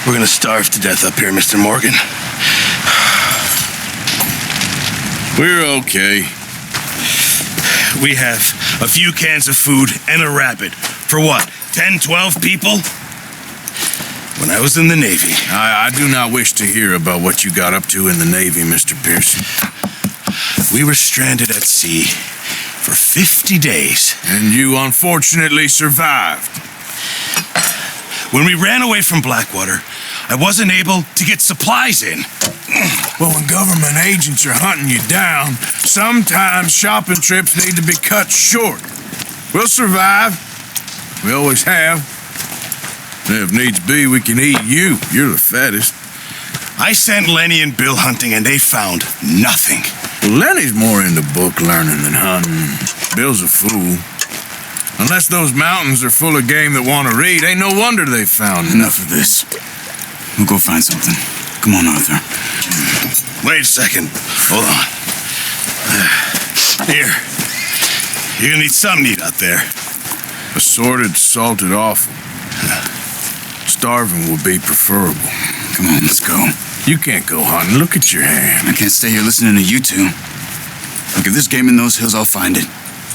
We're gonna starve to death up here, Mr. Morgan. We're okay. We have a few cans of food and a rabbit. For what, 10, 12 people? When I was in the Navy. I do not wish to hear about what you got up to in the Navy, Mr. Pearson. We were stranded at sea for 50 days. And you unfortunately survived. When we ran away from Blackwater, I wasn't able to get supplies in. Well, when government agents are hunting you down, sometimes shopping trips need to be cut short. We'll survive. We always have. And if needs be, we can eat you. You're the fattest. I sent Lenny and Bill hunting, and they found nothing. Well, Lenny's more into book learning than hunting. Bill's a fool. Unless those mountains are full of game that want to read, ain't no wonder they found Enough of this. We'll go find something. Come on, Arthur. Wait a second. Hold on. Here. You're gonna need something to eat out there. Assorted, salted offal. Starving will be preferable. Come on, let's go. You can't go hunting. Look at your hand. I can't stay here listening to you two. Look, if there's game in those hills, I'll find it.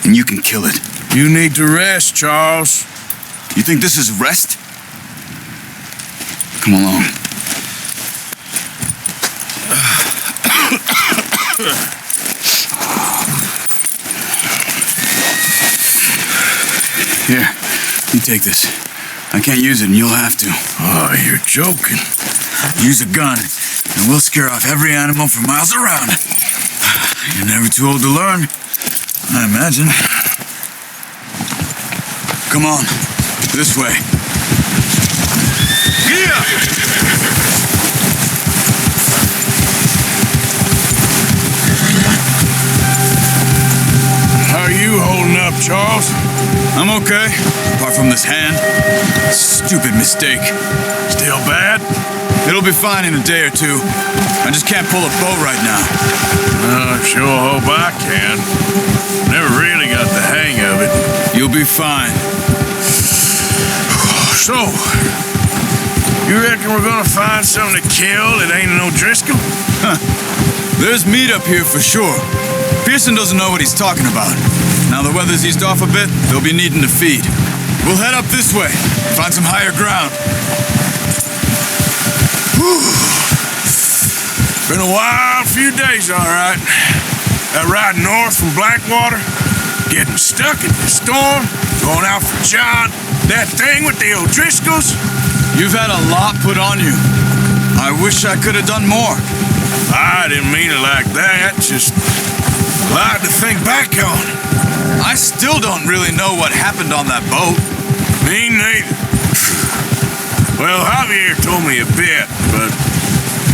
And you can kill it. You need to rest, Charles. You think this is rest? Come along. Here, you take this. I can't use it, and you'll have to. Oh, you're joking. Use a gun, and we'll scare off every animal for miles around. You're never too old to learn, I imagine. Come on, this way. Yeah! How are you holding up, Charles? I'm okay, apart from this hand. Stupid mistake. Still bad? It'll be fine in a day or two. I just can't pull a bow right now. I sure hope I can. Never really got the hang of it. You'll be fine. So, you reckon we're gonna find something to kill that ain't no Driscoll? Huh. There's meat up here for sure. Pearson doesn't know what he's talking about. Now the weather's eased off a bit, they'll be needing to feed. We'll head up this way, find some higher ground. Whew. Been a wild few days, all right. That ride north from Blackwater, getting stuck in the storm, going out for John, that thing with the O'Driscolls. You've had a lot put on you. I wish I could have done more. I didn't mean it like that, just a lot to think back on. I still don't really know what happened on that boat. Me neither. Well, Javier told me a bit, but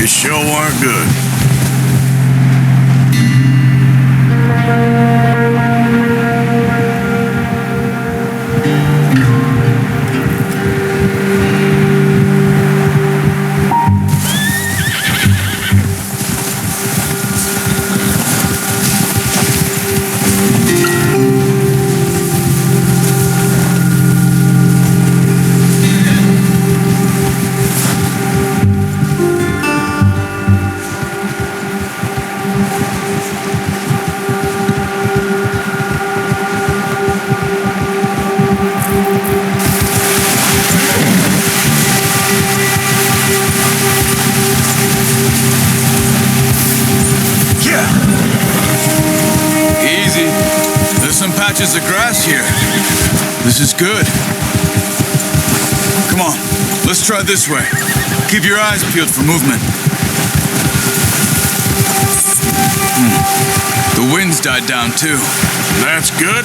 it sure weren't good. Patches of grass here. This is good. Come on, let's try this way. Keep your eyes peeled for movement. The wind's died down too. That's good.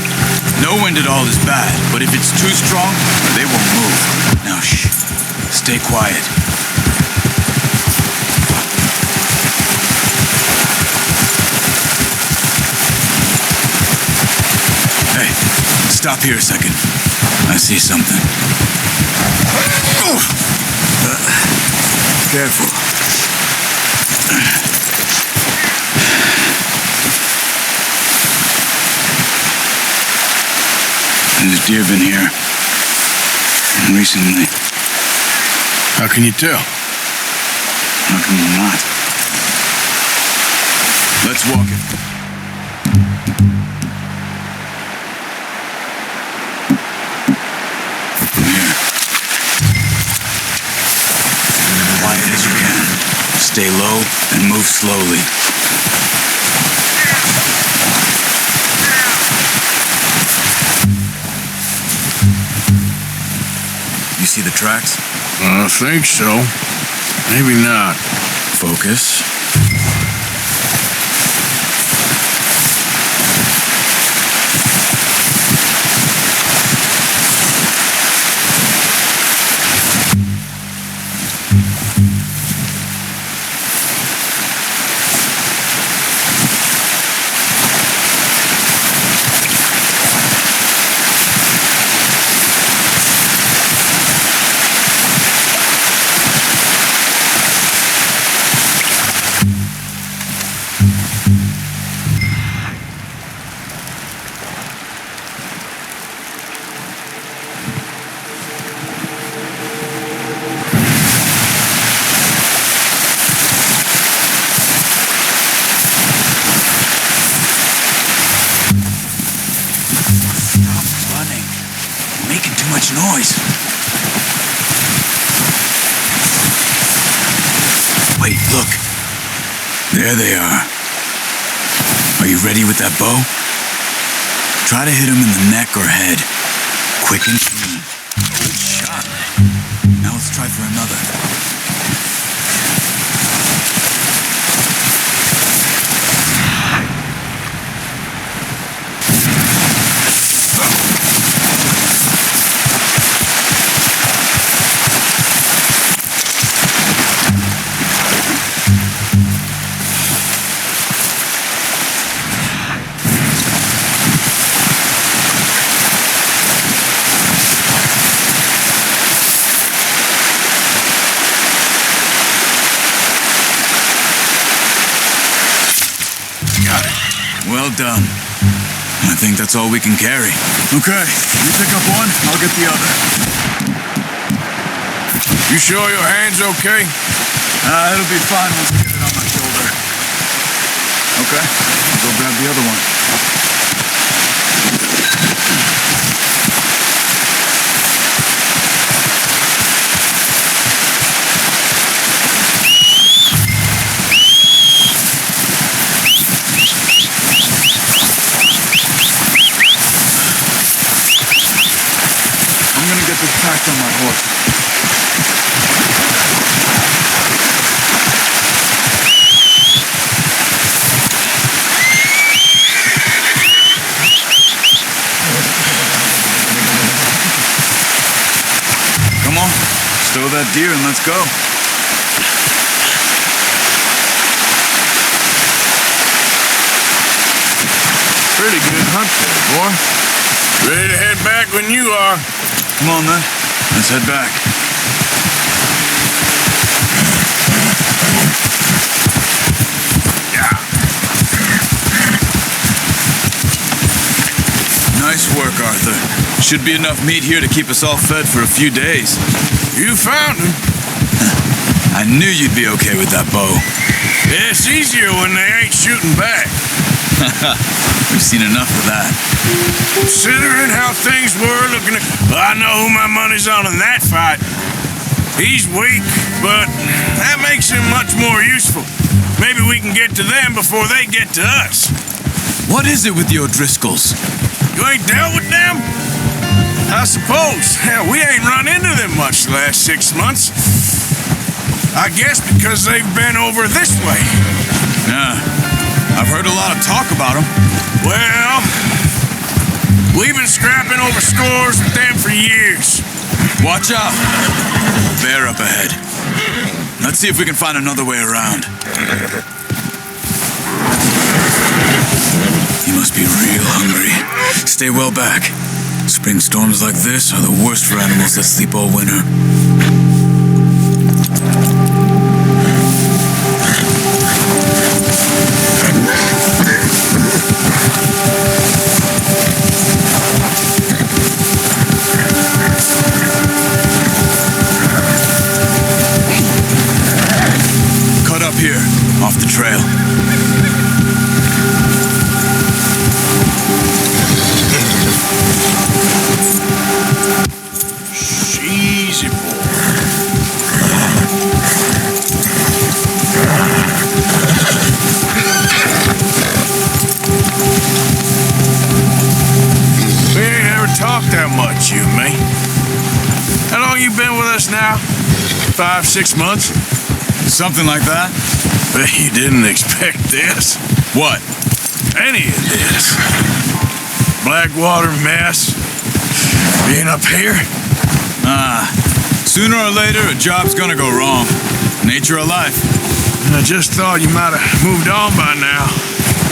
No wind at all is bad, but if it's too strong, they won't move. Now shh, stay quiet. Hey, stop here a second. I see something. Careful. There's deer been here recently. How can you tell? How come we're not? Let's walk it. From here. Quiet as you can. Stay low and move slowly. You see the tracks? I think so. Maybe not. Focus. Noise. Wait, look. There they are. Are you ready with that bow? Try to hit him in the neck or head. Quick and clean. Good shot. Now let's try for another. Well done. I think that's all we can carry. Okay, you pick up one, I'll get the other. You sure your hand's okay? It'll be fine once I get it on my shoulder. Okay, I'll go grab the other one. Packed on my horse. Come on, stow that deer and let's go. Pretty good hunt there, boy. Ready to head back when you are. Come on, then. Let's head back. Yeah. Nice work, Arthur. Should be enough meat here to keep us all fed for a few days. You found him. I knew you'd be okay with that bow. It's easier when they ain't shooting back. We've seen enough of that. Considering how things were looking at... Well, I know who my money's on in that fight. He's weak, but that makes him much more useful. Maybe we can get to them before they get to us. What is it with the O'Driscolls? You ain't dealt with them? I suppose. Hell, we ain't run into them much the last 6 months. I guess because they've been over this way. Yeah. I've heard a lot of talk about them. Well, we've been scrapping over scores with them for years. Watch out. Bear up ahead. Let's see if we can find another way around. You must be real hungry. Stay well back. Spring storms like this are the worst for animals that sleep all winter. the trail. Easy, boy. We ain't ever talked that much, you and me. How long you been with us now? 5, 6 months? Something like that? But you didn't expect this. What? Any of this. Blackwater mess. Being up here? Sooner or later, a job's gonna go wrong. Nature of life. I just thought you might have moved on by now.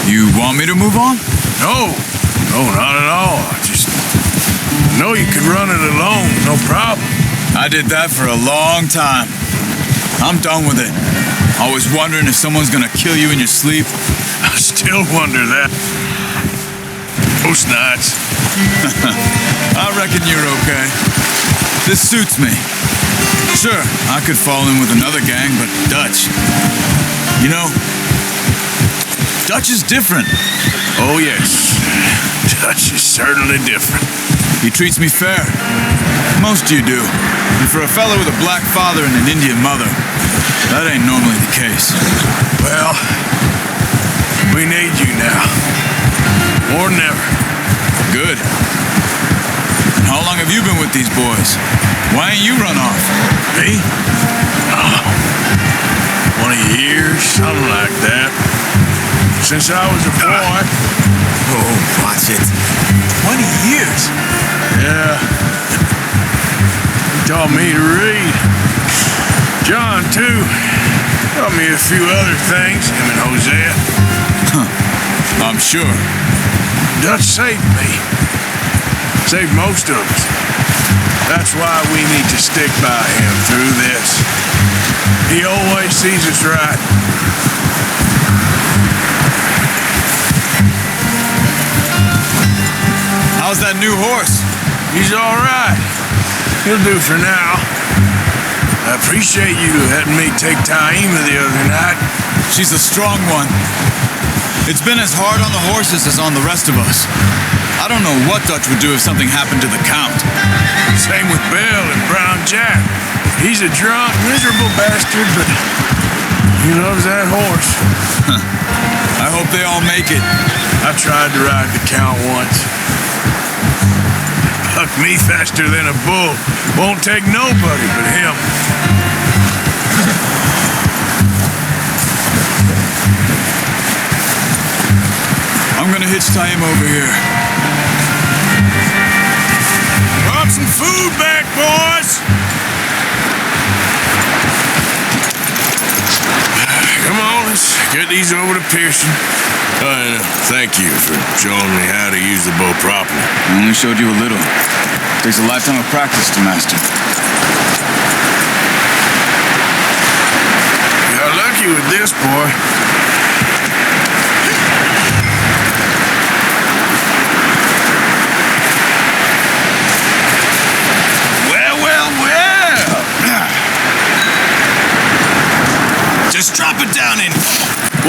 You want me to move on? No, not at all. I just know you could run it alone, no problem. I did that for a long time. I'm done with it. Always wondering if someone's gonna kill you in your sleep. I still wonder that. Most nights. I reckon you're okay. This suits me. Sure, I could fall in with another gang, but Dutch. You know, Dutch is different. Oh, yes. Dutch is certainly different. He treats me fair. Most you do. And for a fellow with a black father and an Indian mother, that ain't normally the case. Well, we need you now. More than ever. Good. And how long have you been with these boys? Why ain't you run off? Me? Oh, 20 years, something like that. Since I was a boy. Oh, watch it. 20 years? Yeah. He taught me to read. John, too. Taught me a few other things, him and Hosea. I'm sure. Dutch saved me. Saved most of us. That's why we need to stick by him through this. He always sees us right. How's that new horse? He's all right. He'll do for now. I appreciate you letting me take Taima the other night. She's a strong one. It's been as hard on the horses as on the rest of us. I don't know what Dutch would do if something happened to the Count. Same with Bill and Brown Jack. He's a drunk, miserable bastard, but he loves that horse. I hope they all make it. I tried to ride the Count once. Bucked me faster than a bull. Won't take nobody but him. I'm gonna hitch Taima over here. Brought some food back, boys! Come on, let's get these over to Pearson. Thank you for showing me how to use the bow properly. I only showed you a little. Takes a lifetime of practice to master. You got lucky with this, boy. Just drop it down in.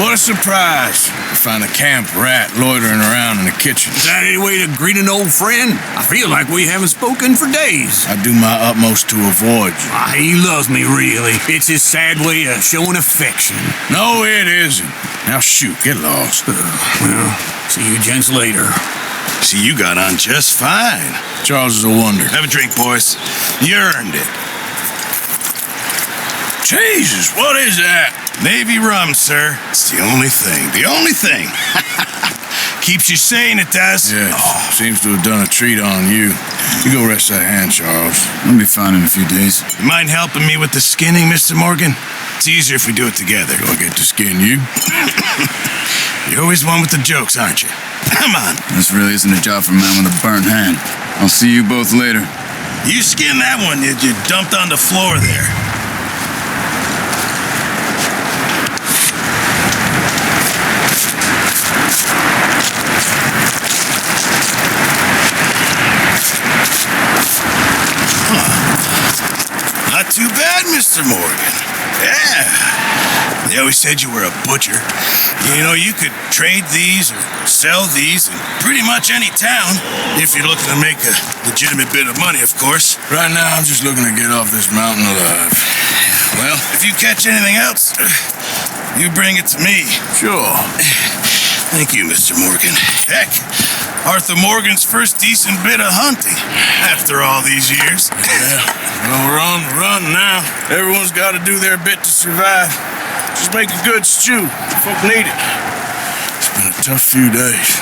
What a surprise. To find a camp rat loitering around in the kitchen. Is that any way to greet an old friend? I feel like we haven't spoken for days. I do my utmost to avoid you. He loves me, really. It's his sad way of showing affection. No, it isn't. Now shoot, get lost. Well, see you gents later. See, you got on just fine. Charles is a wonder. Have a drink, boys. You earned it. Jesus, what is that? Navy rum, sir. It's the only thing. The only thing. Keeps you sane, it does. Yes, seems to have done a treat on you. You go rest that hand, Charles. I'll be fine in a few days. You mind helping me with the skinning, Mr. Morgan? It's easier if we do it together. Do I get to skin you? You're always one with the jokes, aren't you? Come on. This really isn't a job for a man with a burnt hand. I'll see you both later. You skinned that one that you dumped on the floor there. Not too bad, Mr. Morgan. Yeah. They always said you were a butcher. You know, you could trade these or sell these in pretty much any town, if you're looking to make a legitimate bit of money, of course. Right now, I'm just looking to get off this mountain alive. Well, if you catch anything else, you bring it to me. Sure. Thank you, Mr. Morgan. Heck, Arthur Morgan's first decent bit of hunting after all these years. Yeah, well, we're on the run now. Everyone's got to do their bit to survive. Just make a good stew. Folk need it. It's been a tough few days.